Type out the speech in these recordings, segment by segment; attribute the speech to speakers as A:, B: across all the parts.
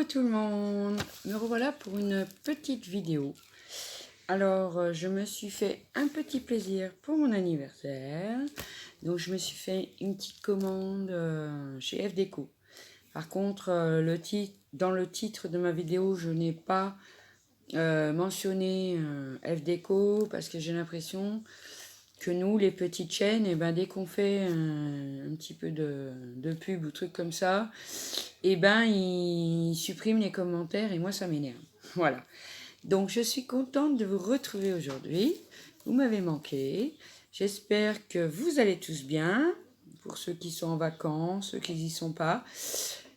A: tout le monde, me revoilà pour une petite vidéo. Alors, je me suis fait un petit plaisir pour mon anniversaire. Donc, je me suis fait une petite commande chez FDeco. Par contre, dans le titre de ma vidéo, je n'ai pas mentionné FDeco parce que j'ai l'impression que nous, les petites chaînes, et ben, dès qu'on fait un petit peu de pub ou truc comme ça, et ben, ils suppriment les commentaires et moi, ça m'énerve. Voilà. Donc, je suis contente de vous retrouver aujourd'hui. Vous m'avez manqué. J'espère que vous allez tous bien. Pour ceux qui sont en vacances, ceux qui n'y sont pas.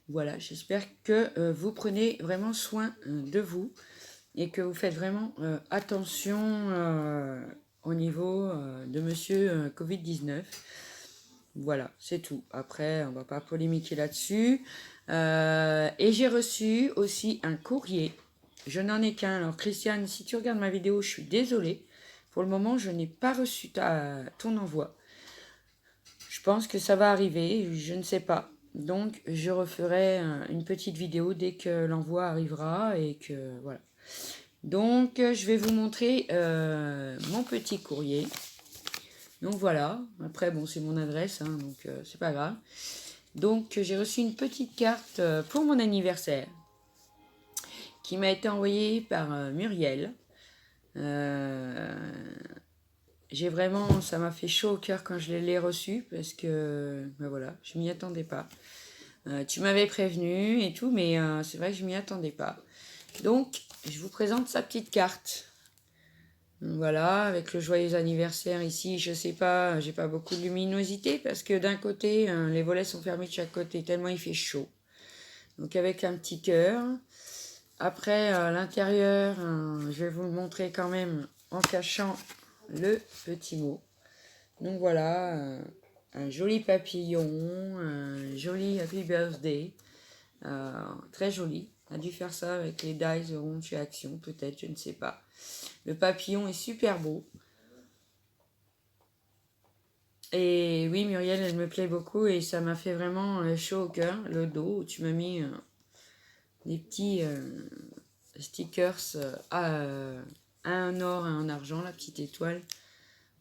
A: Voilà, j'espère que vous prenez vraiment soin de vous et que vous faites vraiment attention au niveau de monsieur Covid-19. Voilà, c'est tout. Après, on va pas polémiquer là-dessus. Et j'ai reçu aussi un courrier. Je n'en ai qu'un. Alors, Christiane, si tu regardes ma vidéo, je suis désolée. Pour le moment, je n'ai pas reçu ton envoi. Je pense que ça va arriver, je ne sais pas. Donc, je referai une petite vidéo dès que l'envoi arrivera et que voilà. Donc, je vais vous montrer mon petit courrier. Donc voilà, après bon c'est mon adresse, hein, donc c'est pas grave. Donc j'ai reçu une petite carte pour mon anniversaire qui m'a été envoyée par Muriel. J'ai vraiment, ça m'a fait chaud au cœur quand je l'ai reçue parce que ben voilà, je m'y attendais pas. Tu m'avais prévenu et tout, mais c'est vrai que je m'y attendais pas. Donc je vous présente sa petite carte. Voilà, avec le joyeux anniversaire ici, je sais pas, j'ai pas beaucoup de luminosité parce que d'un côté, les volets sont fermés de chaque côté, tellement il fait chaud. Donc avec un petit cœur. Après, l'intérieur, je vais vous le montrer quand même en cachant le petit mot. Donc voilà, un joli papillon, un joli happy birthday, très joli. On a dû faire ça avec les dies rond chez Action, peut-être, je ne sais pas. Le papillon est super beau. Et oui, Muriel, elle me plaît beaucoup et ça m'a fait vraiment chaud au cœur, le dos, où tu m'as mis des petits stickers un or et un argent, la petite étoile.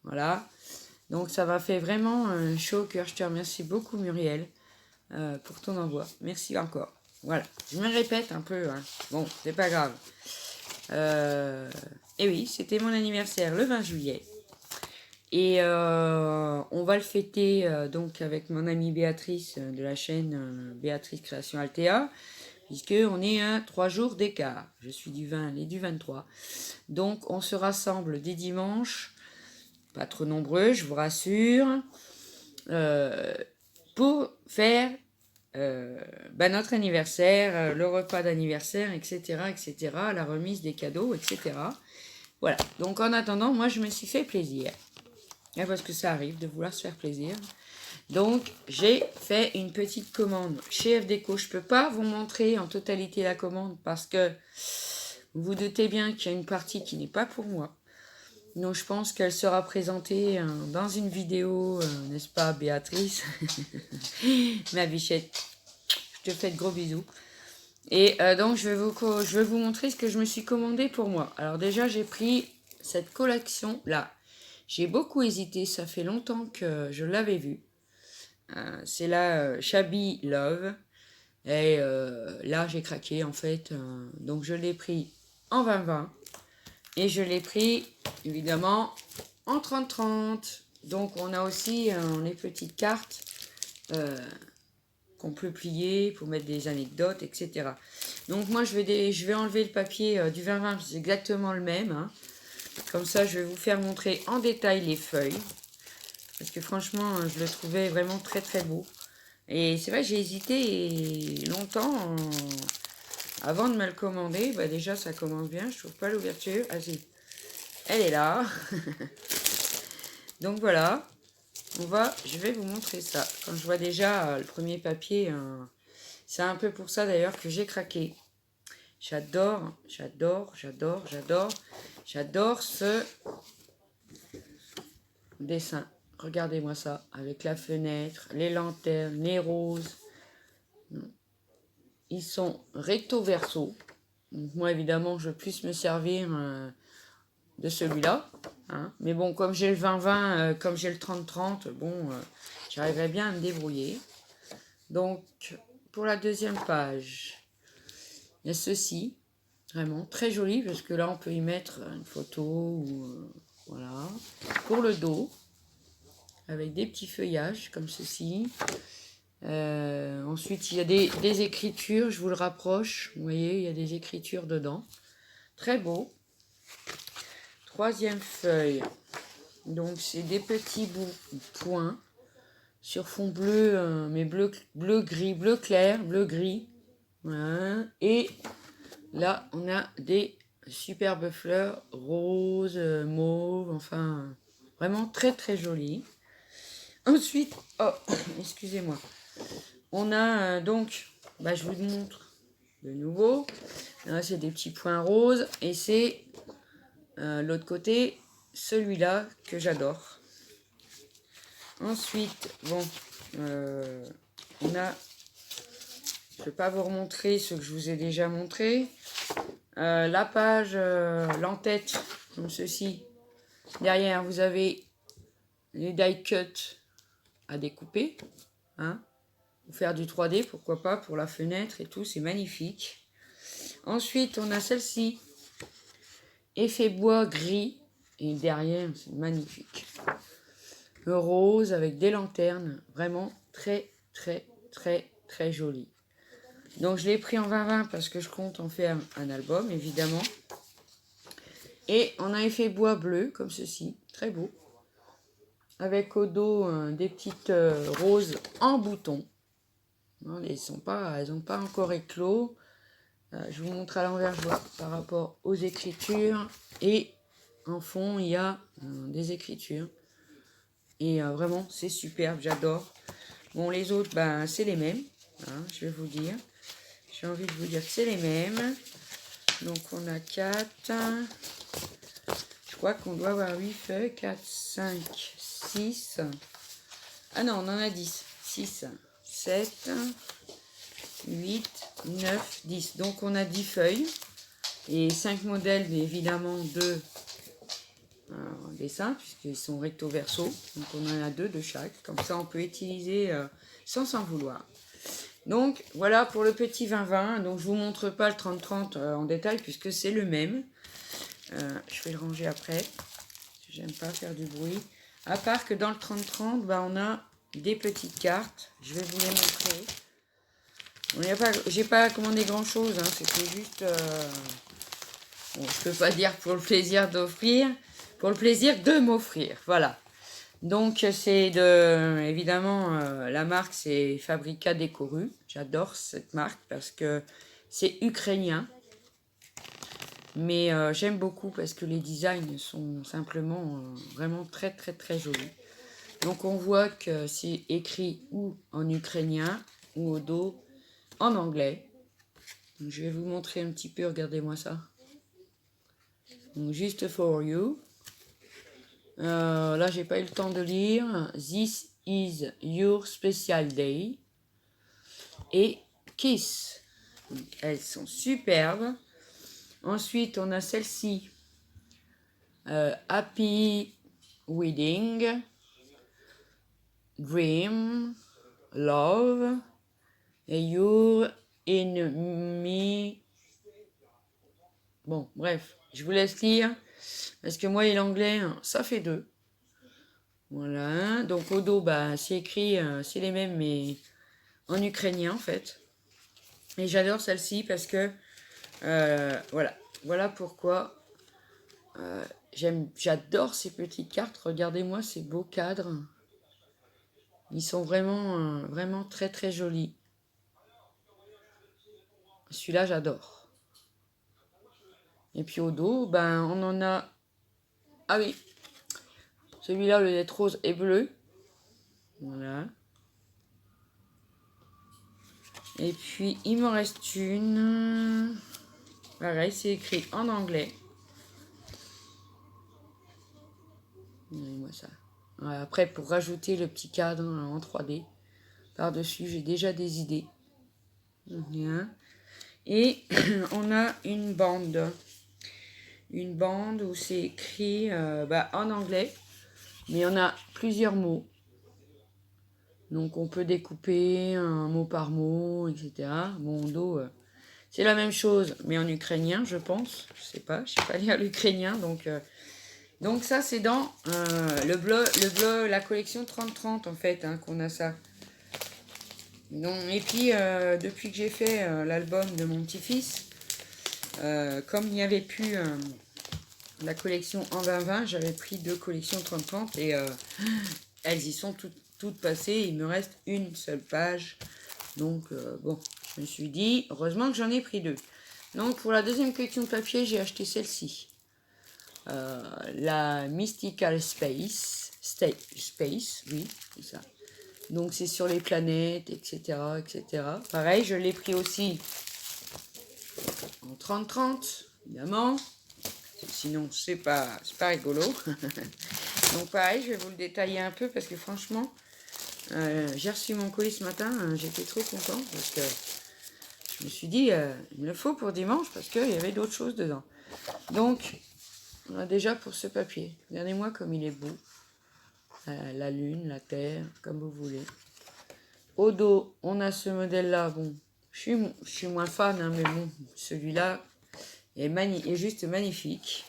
A: Voilà. Donc ça m'a fait vraiment chaud au cœur. Je te remercie beaucoup, Muriel, pour ton envoi. Merci encore. Voilà. Je me répète un peu. Hein. Bon, c'est pas grave. Et oui, c'était mon anniversaire le 20 juillet. Et on va le fêter donc avec mon amie Béatrice de la chaîne Béatrice Création Altea, puisqu'on est à 3 jours d'écart. Je suis du 20, elle est du 23. Donc on se rassemble dès dimanche, pas trop nombreux, je vous rassure, pour faire notre anniversaire, le repas d'anniversaire, etc., etc., la remise des cadeaux, etc. Voilà. Donc en attendant, moi je me suis fait plaisir. Parce que ça arrive de vouloir se faire plaisir. Donc, j'ai fait une petite commande chez FDeco. Je ne peux pas vous montrer en totalité la commande parce que vous vous doutez bien qu'il y a une partie qui n'est pas pour moi. Donc, je pense qu'elle sera présentée dans une vidéo, n'est-ce pas, Béatrice? Ma bichette, je te fais de gros bisous. Et donc, je vais vous montrer ce que je me suis commandé pour moi. Alors déjà, j'ai pris cette collection-là. J'ai beaucoup hésité, ça fait longtemps que je l'avais vue. C'est la Shabby Love. Et là, j'ai craqué en fait. Donc, je l'ai pris en 20-20. Et je l'ai pris, évidemment, en 30-30. Donc, on a aussi les petites cartes qu'on peut plier pour mettre des anecdotes, etc. Donc, moi, je vais enlever le papier du 20-20. C'est exactement le même. Hein. Comme ça, je vais vous faire montrer en détail les feuilles. Parce que franchement, je le trouvais vraiment très très beau. Et c'est vrai, j'ai hésité longtemps avant de me le commander. Bah déjà, ça commence bien. Je trouve pas l'ouverture. Ah si, elle est là. Donc voilà. Je vais vous montrer ça. Quand je vois déjà le premier papier, c'est un peu pour ça d'ailleurs que j'ai craqué. J'adore, j'adore, j'adore, j'adore, j'adore ce dessin. Regardez-moi ça, avec la fenêtre, les lanternes, les roses. ils sont recto verso. Donc moi, évidemment, je vais plus me servir de celui-là. Hein. Mais bon, comme j'ai le 20-20, comme j'ai le 30-30, bon, j'arriverai bien à me débrouiller. Donc, pour la deuxième page, il y a ceci. Vraiment très joli, parce que là, on peut y mettre une photo. Ou, voilà. Pour le dos, avec des petits feuillages, comme ceci. Ensuite, il y a des écritures, je vous le rapproche. Vous voyez, il y a des écritures dedans. Très beau. Troisième feuille. Donc, c'est des petits points sur fond bleu, mais bleu-gris, bleu clair, bleu-gris. Voilà. Et là, on a des superbes fleurs roses, mauves, enfin, vraiment très très jolies. Ensuite, oh, excusez-moi. On a donc, je vous montre de nouveau. Là, c'est des petits points roses et c'est l'autre côté, celui-là que j'adore. Ensuite, bon, on a, je ne vais pas vous remontrer ce que je vous ai déjà montré. La page, l'entête, comme ceci. Derrière, vous avez les die cut à découper. Hein. Pour faire du 3D, pourquoi pas, pour la fenêtre et tout, c'est magnifique. Ensuite, on a celle-ci, effet bois gris, et derrière, c'est magnifique. Le rose avec des lanternes, vraiment très, très, très, très joli. Donc, je l'ai pris en 20-20 parce que je compte en faire un album, évidemment. Et on a effet bois bleu, comme ceci, très beau. Avec au dos des petites roses en bouton. Non, elles n'ont pas encore éclos. Je vous montre à l'envers par rapport aux écritures. Et en fond, il y a des écritures. Et vraiment, c'est superbe, j'adore. Bon, les autres, c'est les mêmes. Hein, je vais vous dire. J'ai envie de vous dire que c'est les mêmes. Donc, on a 4. Je crois qu'on doit avoir 8 feuilles. 4, 5, 6. Ah non, on en a 10. 6, 7, 8, 9, 10. Donc, on a 10 feuilles. Et 5 modèles, mais évidemment 2 dessins, puisqu'ils sont recto verso. Donc, on en a 2 de chaque. Comme ça, on peut utiliser sans s'en vouloir. Donc, voilà pour le petit 20-20. Donc, je ne vous montre pas le 30-30 en détail, puisque c'est le même. Je vais le ranger après. J'aime pas faire du bruit. À part que dans le 30-30, on a des petites cartes. Je vais vous les montrer. J'ai pas commandé grand chose, hein, c'était juste, bon, je peux pas dire pour le plaisir d'offrir, pour le plaisir de m'offrir, voilà. Donc c'est évidemment, la marque c'est Fabrica Decoru. J'adore cette marque parce que c'est ukrainien. Mais j'aime beaucoup parce que les designs sont simplement vraiment très très très jolis. Donc on voit que c'est écrit ou en ukrainien ou au dos en anglais. Donc, je vais vous montrer un petit peu, regardez-moi ça. Donc, juste for you. Là, j'ai pas eu le temps de lire. This is your special day. Et Kiss. Donc, elles sont superbes. Ensuite, on a celle-ci. Happy Wedding. Dream. Love. Et You're in me. Bon, bref, je vous laisse lire. Parce que moi et l'anglais, ça fait 2. Voilà. Donc au dos, c'est écrit, c'est les mêmes, mais en ukrainien en fait. Et j'adore celle-ci parce que, voilà. Voilà pourquoi j'adore ces petites cartes. Regardez-moi ces beaux cadres. Ils sont vraiment, vraiment très très jolis. Celui-là, j'adore. Et puis au dos, on en a... Ah oui, celui-là, le lettre rose et bleu. Voilà. Et puis, il m'en reste une. Pareil, c'est écrit en anglais. Regardez-moi ça. Après, pour rajouter le petit cadre en 3D, par-dessus, j'ai déjà des idées. Rien. Et on a une bande. Une bande où c'est écrit en anglais, mais on a plusieurs mots. Donc on peut découper un mot par mot, etc. Mon dos, c'est la même chose, mais en ukrainien, je pense. Je sais pas lire l'ukrainien, donc ça c'est dans la collection 30-30 en fait, hein, qu'on a ça. Donc, et puis depuis que j'ai fait l'album de mon petit-fils, comme il n'y avait plus la collection en 20-20, j'avais pris 2 collections 30-30 et elles y sont toutes passées. Il me reste une seule page. Donc bon, je me suis dit, heureusement que j'en ai pris 2. Donc pour la deuxième collection de papier, j'ai acheté celle-ci. La Mystical Space, oui, c'est ça. Donc c'est sur les planètes, etc., etc. Pareil, je l'ai pris aussi en 30-30, évidemment. Sinon, c'est pas rigolo. Donc pareil, je vais vous le détailler un peu parce que franchement, j'ai reçu mon colis ce matin. J'étais trop contente parce que je me suis dit, il me le faut pour dimanche parce qu'il y avait d'autres choses dedans. Donc, déjà pour ce papier, regardez-moi comme il est beau. La lune, la terre, comme vous voulez. Au dos, on a ce modèle-là. Bon, je suis moins fan, hein, mais bon, celui-là est juste magnifique.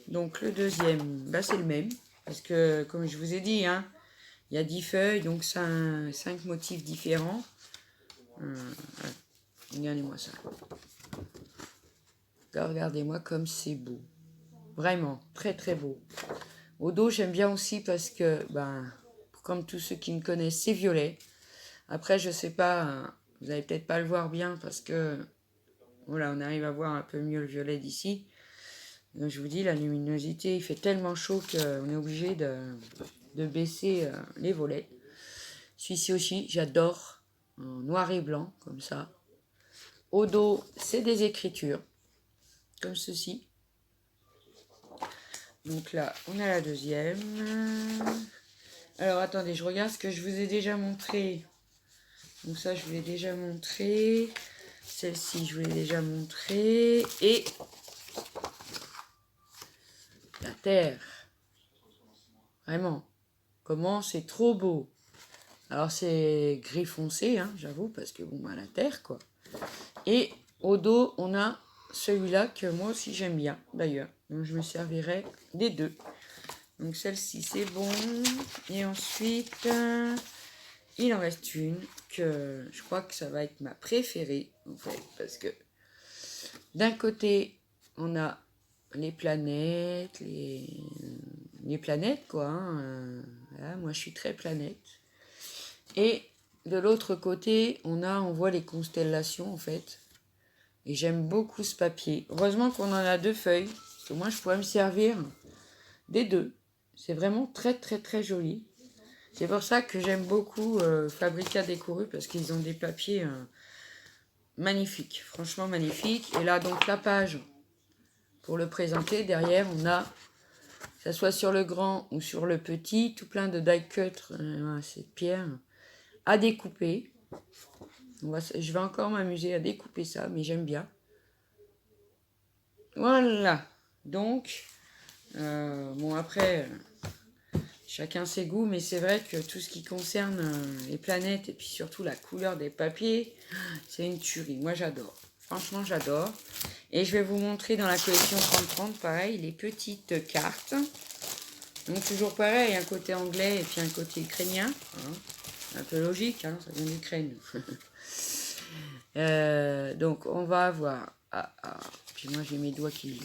A: Donc le deuxième, c'est le même. Parce que, comme je vous ai dit, hein, il y a 10 feuilles, donc 5 motifs différents. Regardez-moi ça. Regardez-moi comme c'est beau. Vraiment, très très beau. Au dos, j'aime bien aussi parce que, comme tous ceux qui me connaissent, c'est violet. Après, je sais pas, vous n'allez peut-être pas le voir bien parce que, voilà, on arrive à voir un peu mieux le violet d'ici. Donc, je vous dis, la luminosité, il fait tellement chaud qu'on est obligé de baisser les volets. Celui-ci aussi, j'adore, en noir et blanc, comme ça. Au dos, c'est des écritures, comme ceci. Donc là, on a la deuxième. Alors, attendez, je regarde ce que je vous ai déjà montré. Donc ça, je vous l'ai déjà montré. Celle-ci, je vous l'ai déjà montré. Et la terre. Vraiment. Comment c'est trop beau. Alors, c'est gris foncé, hein, j'avoue, parce que bon, la terre, quoi. Et au dos, on a celui-là que moi aussi j'aime bien, d'ailleurs. Donc, je me servirai des deux. Donc, celle-ci, c'est bon. Et ensuite, il en reste une que je crois que ça va être ma préférée, en fait, parce que d'un côté, on a les planètes, les planètes, quoi. Hein, voilà, moi, je suis très planète. Et de l'autre côté, on voit les constellations, en fait. Et j'aime beaucoup ce papier. Heureusement qu'on en a 2 feuilles, parce que moi, je pourrais me servir des 2. C'est vraiment très, très, très joli. C'est pour ça que j'aime beaucoup Fabrica Décoru, parce qu'ils ont des papiers magnifiques, franchement magnifiques. Et là, donc, la page, pour le présenter, derrière, on a, que ce soit sur le grand ou sur le petit, tout plein de die cut, cette pierre, à découper. Je vais encore m'amuser à découper ça, mais j'aime bien. Voilà. Donc, bon après, chacun ses goûts, mais c'est vrai que tout ce qui concerne les planètes et puis surtout la couleur des papiers, c'est une tuerie. Moi, j'adore. Franchement, j'adore. Et je vais vous montrer dans la collection 30-30, pareil, les petites cartes. Donc, toujours pareil, un côté anglais et puis un côté ukrainien. Hein. Un peu logique, hein, ça vient d'Ukraine. Donc, on va avoir... Puis moi, j'ai mes doigts qui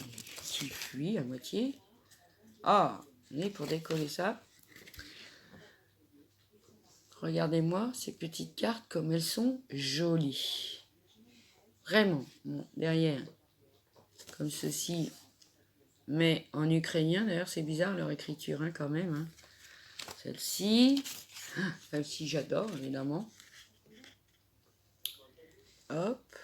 A: fuient à moitié. Et pour décoller ça, regardez-moi ces petites cartes comme elles sont jolies. Vraiment. Bon, derrière, comme ceci, mais en ukrainien. D'ailleurs, c'est bizarre leur écriture, hein, quand même. Hein. Celle-ci, j'adore, évidemment. Hop.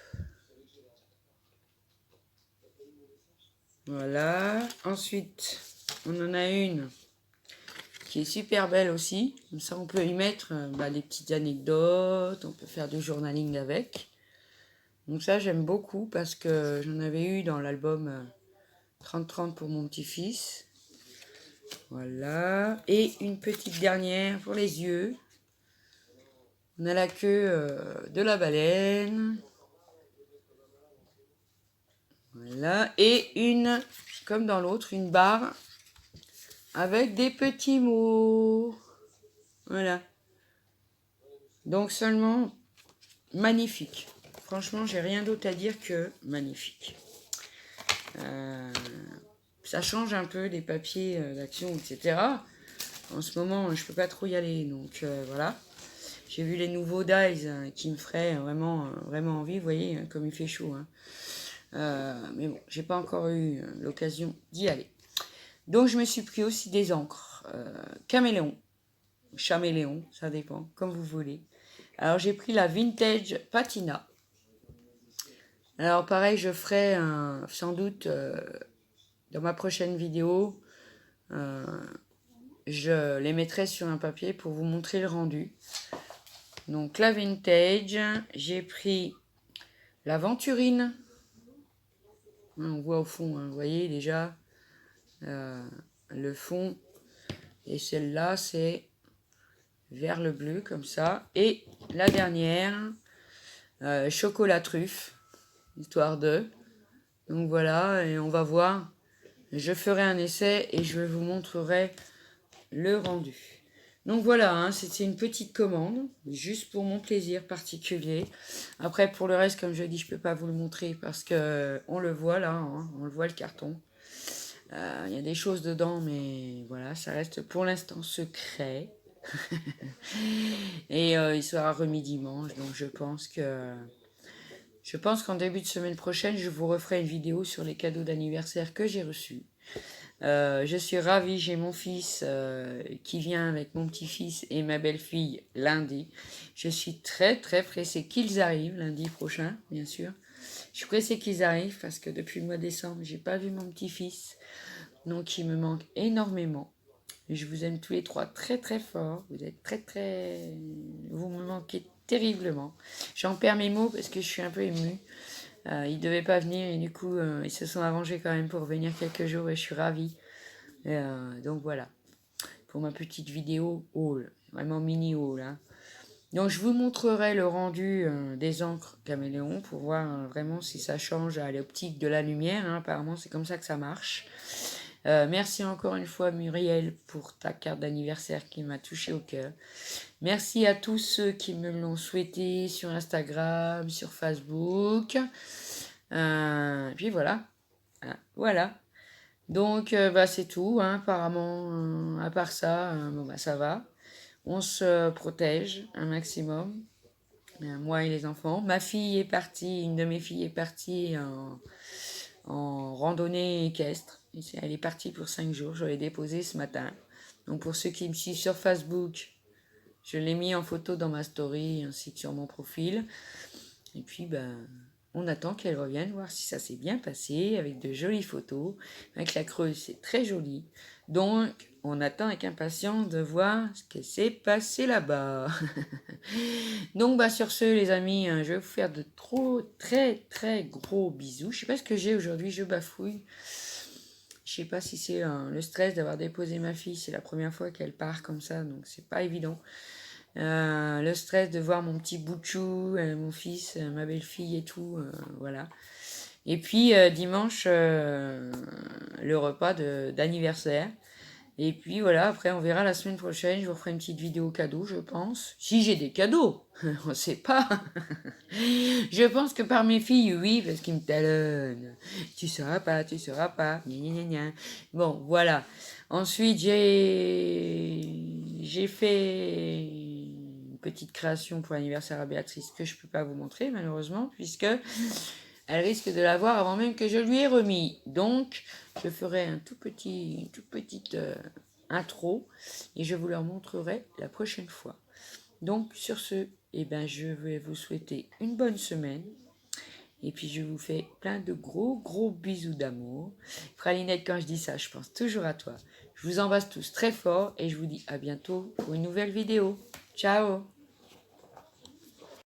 A: Voilà. Ensuite, on en a une qui est super belle aussi. Comme ça, on peut y mettre des petites anecdotes, on peut faire du journaling avec. Donc ça, j'aime beaucoup parce que j'en avais eu dans l'album 30-30 pour mon petit-fils. Voilà. Et une petite dernière pour les yeux. On a la queue de la baleine. Voilà. Et une, comme dans l'autre, une barre avec des petits mots. Voilà. Donc seulement magnifique. Franchement, j'ai rien d'autre à dire que magnifique. Ça change un peu des papiers d'action, etc. En ce moment, je peux pas trop y aller, donc voilà. J'ai vu les nouveaux Dies qui me feraient vraiment, vraiment envie, vous voyez, comme il fait chaud. Mais bon, j'ai pas encore eu l'occasion d'y aller. Donc je me suis pris aussi des encres caméléon, chaméléon, ça dépend, comme vous voulez. Alors j'ai pris la Vintage Patina. Alors pareil, je ferai sans doute dans ma prochaine vidéo, je les mettrai sur un papier pour vous montrer le rendu. Donc la Vintage, j'ai pris la Venturine. On voit au fond, vous voyez déjà le fond. Et celle-là, c'est vers le bleu, comme ça. Et la dernière, chocolat truffe, histoire de. Donc voilà, et on va voir. Je ferai un essai et je vous montrerai le rendu. Donc voilà, c'était une petite commande, juste pour mon plaisir particulier. Après, pour le reste, comme je dis, je ne peux pas vous le montrer parce que on le voit là, on le voit le carton. Il y a des choses dedans, mais voilà, ça reste pour l'instant secret. Et il sera remis dimanche, donc je pense qu'en début de semaine prochaine, je vous referai une vidéo sur les cadeaux d'anniversaire que j'ai reçus. Je suis ravie, j'ai mon fils qui vient avec mon petit-fils et ma belle-fille lundi. Je suis très très pressée qu'ils arrivent lundi prochain, bien sûr. Je suis pressée qu'ils arrivent parce que depuis le mois de décembre, j'ai pas vu mon petit-fils. Donc il me manque énormément. Je vous aime tous les trois très très fort. Vous êtes très très... Vous me manquez terriblement. J'en perds mes mots parce que je suis un peu émue. Ils ne devaient pas venir et du coup ils se sont arrangés quand même pour venir quelques jours et je suis ravie. Donc voilà, pour ma petite vidéo haul, vraiment mini haul. Donc je vous montrerai le rendu des encres caméléon pour voir vraiment si ça change à l'optique de la lumière. Apparemment c'est comme ça que ça marche. Merci encore une fois Muriel pour ta carte d'anniversaire qui m'a touché au cœur. Merci à tous ceux qui me l'ont souhaité sur Instagram, sur Facebook. Et puis voilà. Voilà. Donc c'est tout. Apparemment, à part ça, ça va. On se protège un maximum. Moi et les enfants. Ma fille est partie, une de mes filles est partie en randonnée équestre. Elle est partie pour 5 jours. Je l'ai déposée ce matin. Donc pour ceux qui me suivent sur Facebook, je l'ai mis en photo dans ma story ainsi que sur mon profil. Et puis on attend qu'elle revienne voir si ça s'est bien passé avec de jolies photos. Avec la Creuse, c'est très joli. Donc on attend avec impatience de voir ce qui s'est passé là-bas. Donc sur ce les amis, je vais vous faire de très très gros bisous. Je sais pas ce que j'ai aujourd'hui, je bafouille. Je sais pas si c'est le stress d'avoir déposé ma fille, c'est la première fois qu'elle part comme ça, donc c'est pas évident. Le stress de voir mon petit Bouchou, mon fils, ma belle-fille et tout, voilà. Et puis dimanche, le repas d'anniversaire. Et puis voilà, après on verra la semaine prochaine, je vous ferai une petite vidéo cadeau, je pense. Si j'ai des cadeaux, on sait pas. Je pense que par mes filles, oui, parce qu'ils me talonnent. Tu sauras pas, tu sauras pas. Gna, gna, gna. Bon, voilà. Ensuite, j'ai fait une petite création pour l'anniversaire à Béatrice que je peux pas vous montrer, malheureusement, puisque elle risque de l'avoir avant même que je lui ai remis. Donc, je ferai une toute petite intro et je vous la montrerai la prochaine fois. Donc, sur ce, je vais vous souhaiter une bonne semaine. Et puis, je vous fais plein de gros bisous d'amour. Pralinette, quand je dis ça, je pense toujours à toi. Je Je vous embrasse tous très fort et je vous dis à bientôt pour une nouvelle vidéo. Ciao!